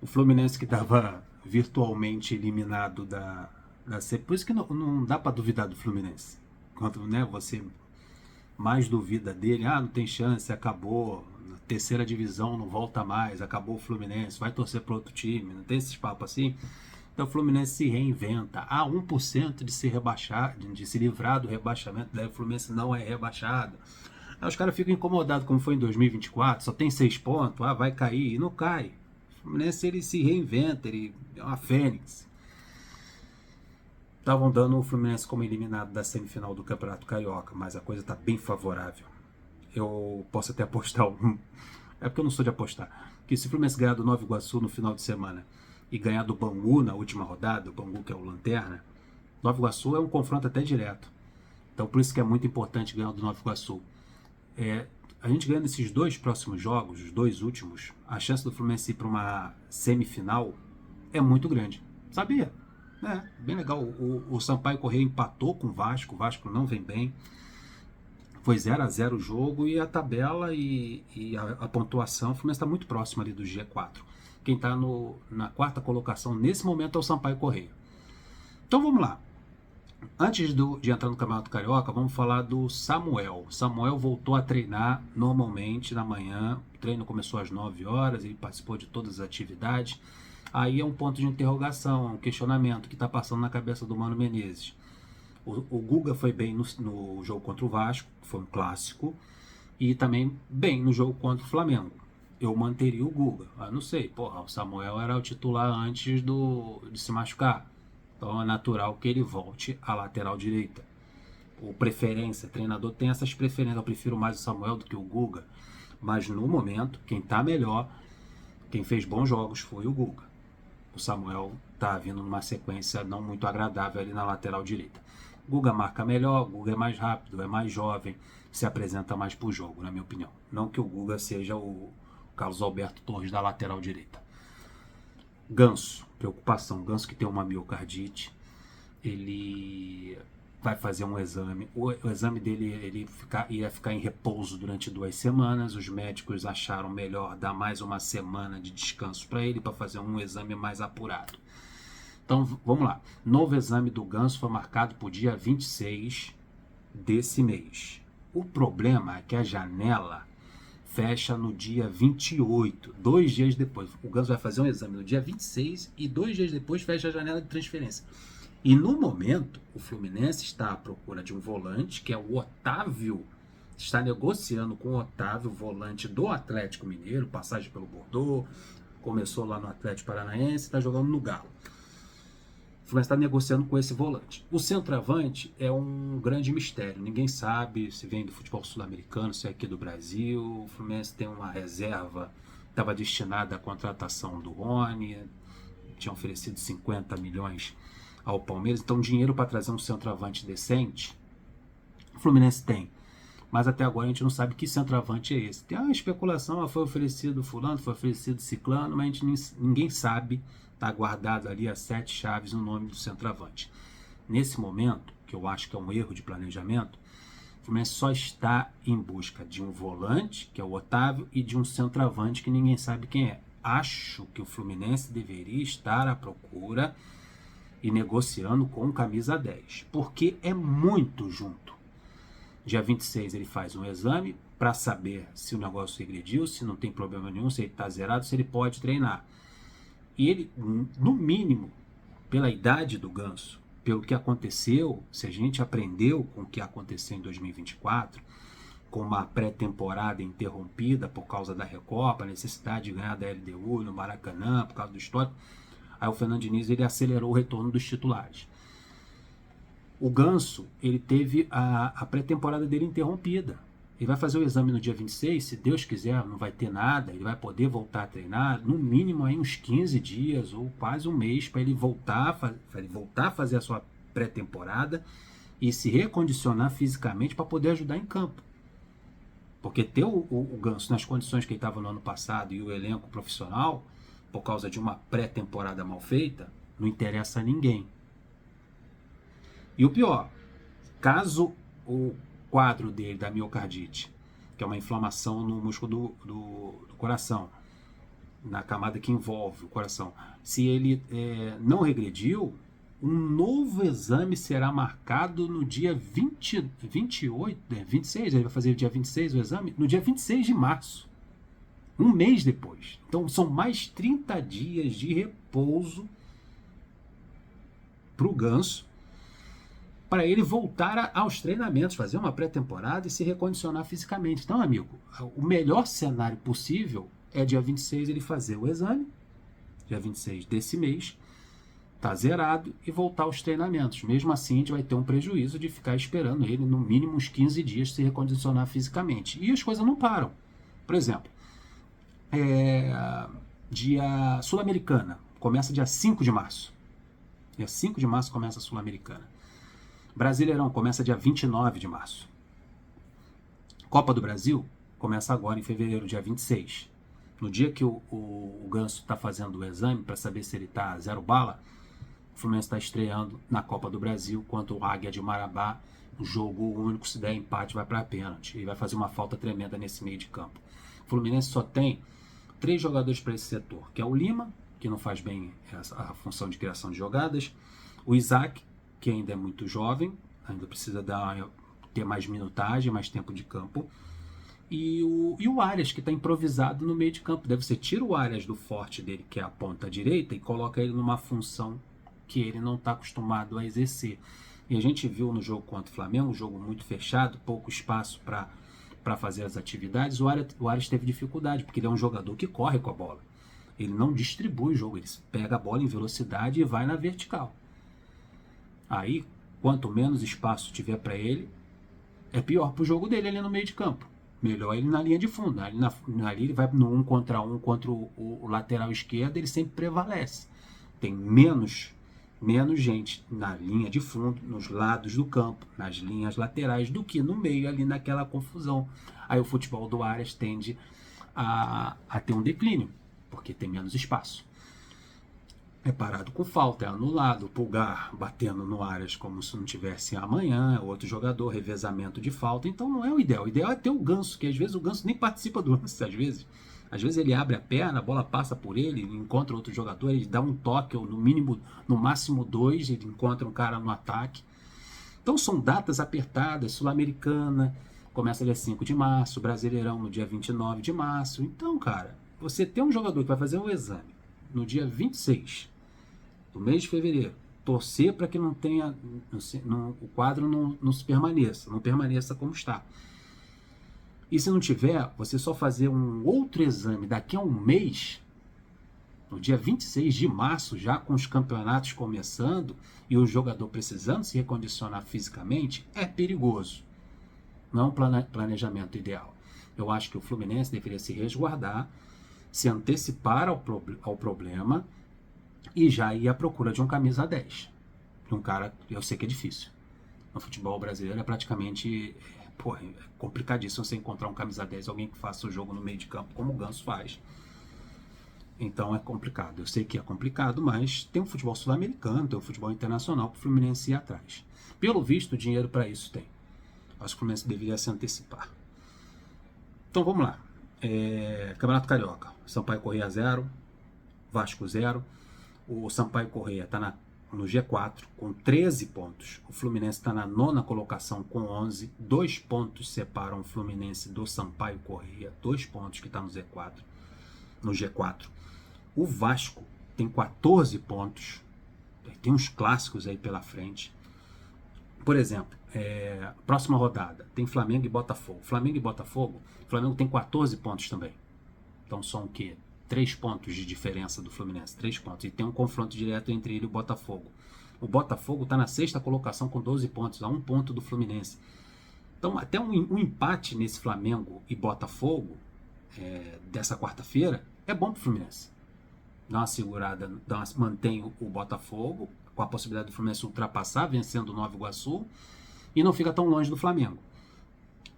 O Fluminense que estava virtualmente eliminado da C. Por isso que não dá para duvidar do Fluminense. Quando, né, você mais duvida dele, não tem chance, acabou, na terceira divisão não volta mais, acabou o Fluminense, vai torcer para outro time, não tem esses papos assim. Então o Fluminense se reinventa. Há 1% de se rebaixar, de se livrar do rebaixamento, daí o Fluminense não é rebaixado. Aí os caras ficam incomodados, como foi em 2024, só tem 6 pontos, vai cair, e não cai. O Fluminense ele se reinventa, ele é uma fênix. Estavam dando o Fluminense como eliminado da semifinal do Campeonato Carioca, mas a coisa está bem favorável. Eu posso até apostar é porque eu não sou de apostar, que se o Fluminense ganhar do Nova Iguaçu no final de semana e ganhar do Bangu na última rodada, o Bangu que é o Lanterna, Nova Iguaçu é um confronto até direto. Então por isso que é muito importante ganhar do Nova Iguaçu. A gente ganhando esses dois próximos jogos, os dois últimos, a chance do Fluminense ir para uma semifinal é muito grande. Sabia? Bem legal. O Sampaio Corrêa empatou com o Vasco não vem bem. Foi 0-0 o jogo e a tabela e a pontuação, o Fluminense está muito próximo ali do G4. Quem está na quarta colocação nesse momento é o Sampaio Corrêa. Então vamos lá. Antes de entrar no Campeonato Carioca, vamos falar do Samuel. Samuel voltou a treinar normalmente na manhã. O treino começou às 9 horas, ele participou de todas as atividades. Aí é um ponto de interrogação, um questionamento que está passando na cabeça do Mano Menezes. O Guga foi bem no jogo contra o Vasco, que foi um clássico, e também bem no jogo contra o Flamengo. Eu manteria o Guga. Não sei, o Samuel era o titular antes de se machucar. Então é natural que ele volte à lateral direita. O preferência, o treinador tem essas preferências. Eu prefiro mais o Samuel do que o Guga. Mas no momento, quem está melhor, quem fez bons jogos foi o Guga. O Samuel está vindo numa sequência não muito agradável ali na lateral direita. O Guga marca melhor, o Guga é mais rápido, é mais jovem, se apresenta mais para o jogo, na minha opinião. Não que o Guga seja o Carlos Alberto Torres da lateral direita. Ganso, preocupação. Ganso que tem uma miocardite, ele vai fazer um exame. O exame dele ia ficar em repouso durante 2 semanas. Os médicos acharam melhor dar mais uma semana de descanso para ele, para fazer um exame mais apurado. Então vamos lá. Novo exame do Ganso foi marcado para o dia 26 desse mês. O problema é que a janela fecha no dia 28, 2 dias depois. O Ganso vai fazer um exame no dia 26 e 2 dias depois fecha a janela de transferência. E no momento, o Fluminense está à procura de um volante, que é o Otávio. Está negociando com o Otávio, volante do Atlético Mineiro, passagem pelo Bordeaux, começou lá no Atlético Paranaense, está jogando no Galo. O Fluminense está negociando com esse volante. O centroavante é um grande mistério. Ninguém sabe se vem do futebol sul-americano, se é aqui do Brasil. O Fluminense tem uma reserva, estava destinada à contratação do Rony, tinha oferecido 50 milhões ao Palmeiras. Então, dinheiro para trazer um centroavante decente, o Fluminense tem. Mas até agora a gente não sabe que centroavante é esse. Tem uma especulação, foi oferecido fulano, foi oferecido ciclano, mas ninguém sabe. Está guardado ali as 7 chaves no nome do centroavante. Nesse momento, que eu acho que é um erro de planejamento, o Fluminense só está em busca de um volante, que é o Otávio, e de um centroavante que ninguém sabe quem é. Acho que o Fluminense deveria estar à procura e negociando com camisa 10, porque é muito junto. Dia 26 ele faz um exame para saber se o negócio regrediu, se não tem problema nenhum, se ele está zerado, se ele pode treinar. E ele, no mínimo, pela idade do Ganso, pelo que aconteceu, se a gente aprendeu com o que aconteceu em 2024, com uma pré-temporada interrompida por causa da Recopa, a necessidade de ganhar da LDU no Maracanã, por causa do histórico, aí o Fernando Diniz ele acelerou o retorno dos titulares. O Ganso, ele teve a pré-temporada dele interrompida. Ele vai fazer o exame no dia 26, se Deus quiser, não vai ter nada, ele vai poder voltar a treinar, no mínimo aí uns 15 dias ou quase um mês para ele voltar a fazer a sua pré-temporada e se recondicionar fisicamente para poder ajudar em campo. Porque ter o Ganso nas condições que ele estava no ano passado e o elenco profissional, por causa de uma pré-temporada mal feita, não interessa a ninguém. E o pior, caso o quadro dele da miocardite, que é uma inflamação no músculo do coração, na camada que envolve o coração, se ele não regrediu, um novo exame será marcado no dia 28, 26, ele vai fazer dia 26 o exame, no dia 26 de março, um mês depois. Então são mais 30 dias de repouso para o Ganso, para ele voltar aos treinamentos, fazer uma pré-temporada e se recondicionar fisicamente. Então, amigo, o melhor cenário possível é dia 26 ele fazer o exame, dia 26 desse mês, tá zerado e voltar aos treinamentos. Mesmo assim, a gente vai ter um prejuízo de ficar esperando ele no mínimo uns 15 dias se recondicionar fisicamente. E as coisas não param. Por exemplo, dia Sul-Americana, começa dia 5 de março. Dia 5 de março começa a Sul-Americana. Brasileirão começa dia 29 de março. Copa do Brasil começa agora em fevereiro, dia 26. No dia que o Ganso está fazendo o exame para saber se ele está zero bala, o Fluminense está estreando na Copa do Brasil contra o Águia de Marabá. Um jogo único, se der empate, vai para pênalti. E vai fazer uma falta tremenda nesse meio de campo. O Fluminense só tem 3 jogadores para esse setor, que é o Lima, que não faz bem a função de criação de jogadas, o Isaac, que ainda é muito jovem, ainda precisa ter mais minutagem, mais tempo de campo, e o Arias, que está improvisado no meio de campo. Deve ser, tira o Arias do forte dele, que é a ponta direita, e coloca ele numa função que ele não está acostumado a exercer. E a gente viu no jogo contra o Flamengo, um jogo muito fechado, pouco espaço para fazer as atividades. O Arias teve dificuldade, porque ele é um jogador que corre com a bola. Ele não distribui o jogo, ele pega a bola em velocidade e vai na vertical. Aí, quanto menos espaço tiver para ele, é pior para o jogo dele ali no meio de campo. Melhor ele na linha de fundo. Ali ele vai no 1 contra 1 contra o lateral esquerdo, ele sempre prevalece. Tem menos gente na linha de fundo, nos lados do campo, nas linhas laterais, do que no meio ali naquela confusão. Aí o futebol do Arias tende a ter um declínio, porque tem menos espaço. É parado com falta, é anulado, o Pulgar batendo no Arias como se não tivesse amanhã, outro jogador, revezamento de falta. Então não é o ideal. O ideal é ter o Ganso, que às vezes o Ganso nem participa do lance, às vezes ele abre a perna, a bola passa por ele encontra outro jogador, ele dá um toque, ou no máximo 2, ele encontra um cara no ataque. Então são datas apertadas. Sul-Americana começa dia 5 de março, Brasileirão no dia 29 de março. Então, cara, você tem um jogador que vai fazer um exame no dia 26 do mês de fevereiro, torcer para que não tenha, o quadro não permaneça como está. E se não tiver, você só fazer um outro exame daqui a um mês, no dia 26 de março, já com os campeonatos começando e o jogador precisando se recondicionar fisicamente, é perigoso. Não é um planejamento ideal. Eu acho que o Fluminense deveria se resguardar, se antecipar ao problema e já ir à procura de um camisa 10. De um cara, eu sei que é difícil. No futebol brasileiro é praticamente é complicadíssimo você encontrar um camisa 10, alguém que faça o jogo no meio de campo como o Ganso faz. Então é complicado. Eu sei que é complicado, mas tem um futebol sul-americano, tem um futebol internacional para o Fluminense ir atrás. Pelo visto, dinheiro para isso tem. Acho que o Fluminense deveria se antecipar. Então vamos lá. Campeonato Carioca. Sampaio Corrêa 0, Vasco 0. O Sampaio Corrêa está no G4 com 13 pontos. O Fluminense está na 9ª colocação com 11. 2 pontos separam o Fluminense do Sampaio Corrêa. 2 pontos que está no G4. O Vasco tem 14 pontos. Tem uns clássicos aí pela frente. Por exemplo, próxima rodada tem Flamengo e Botafogo. Flamengo e Botafogo, o Flamengo tem 14 pontos também. Então são o quê? 3 pontos de diferença do Fluminense, 3 pontos. E tem um confronto direto entre ele e o Botafogo. O Botafogo está na 6ª colocação com 12 pontos, a 1 ponto do Fluminense. Então até um empate nesse Flamengo e Botafogo dessa quarta-feira é bom para o Fluminense. Dá uma segurada, mantém o Botafogo, com a possibilidade do Fluminense ultrapassar, vencendo o Nova Iguaçu, e não fica tão longe do Flamengo.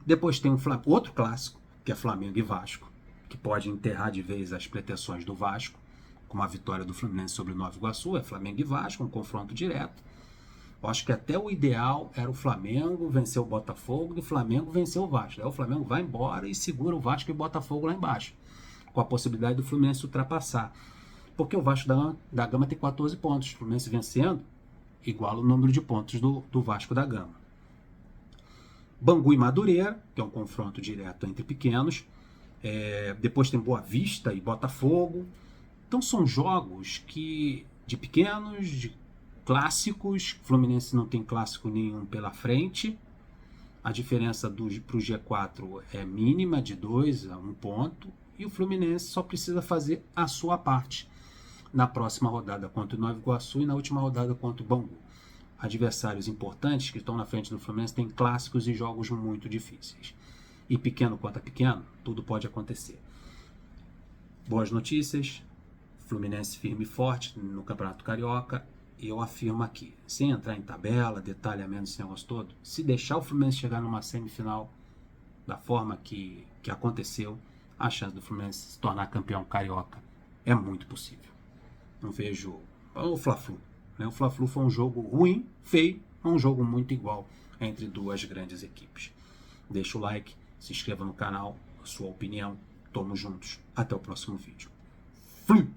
Depois tem outro clássico, que é Flamengo e Vasco, que pode enterrar de vez as pretensões do Vasco, com a vitória do Fluminense sobre o Nova Iguaçu. É Flamengo e Vasco, um confronto direto. Eu acho que até o ideal era o Flamengo vencer o Botafogo e o Flamengo vencer o Vasco. Aí o Flamengo vai embora e segura o Vasco e o Botafogo lá embaixo. com a possibilidade do Fluminense ultrapassar. Porque o Vasco da Gama tem 14 pontos. O Fluminense vencendo iguala o número de pontos do Vasco da Gama. Bangu e Madureira, que é um confronto direto entre pequenos. Depois tem Boa Vista e Botafogo. Então são jogos de pequenos, de clássicos. O Fluminense não tem clássico nenhum pela frente. A diferença para o G4 é mínima, de 2 a 1 ponto. E o Fluminense só precisa fazer a sua parte na próxima rodada contra o Nova Iguaçu e na última rodada contra o Bangu. Adversários importantes que estão na frente do Fluminense têm clássicos e jogos muito difíceis. E pequeno contra pequeno, tudo pode acontecer. Boas notícias, Fluminense firme e forte no Campeonato Carioca. E eu afirmo aqui, sem entrar em tabela, detalhamento desse negócio todo, se deixar o Fluminense chegar numa semifinal da forma que aconteceu, a chance do Fluminense se tornar campeão carioca é muito possível. Não vejo o Fla-Flu. O Fla-Flu foi um jogo ruim, feio, um jogo muito igual entre duas grandes equipes. Deixa o like, se inscreva no canal, a sua opinião. Tamo juntos. Até o próximo vídeo. Flu!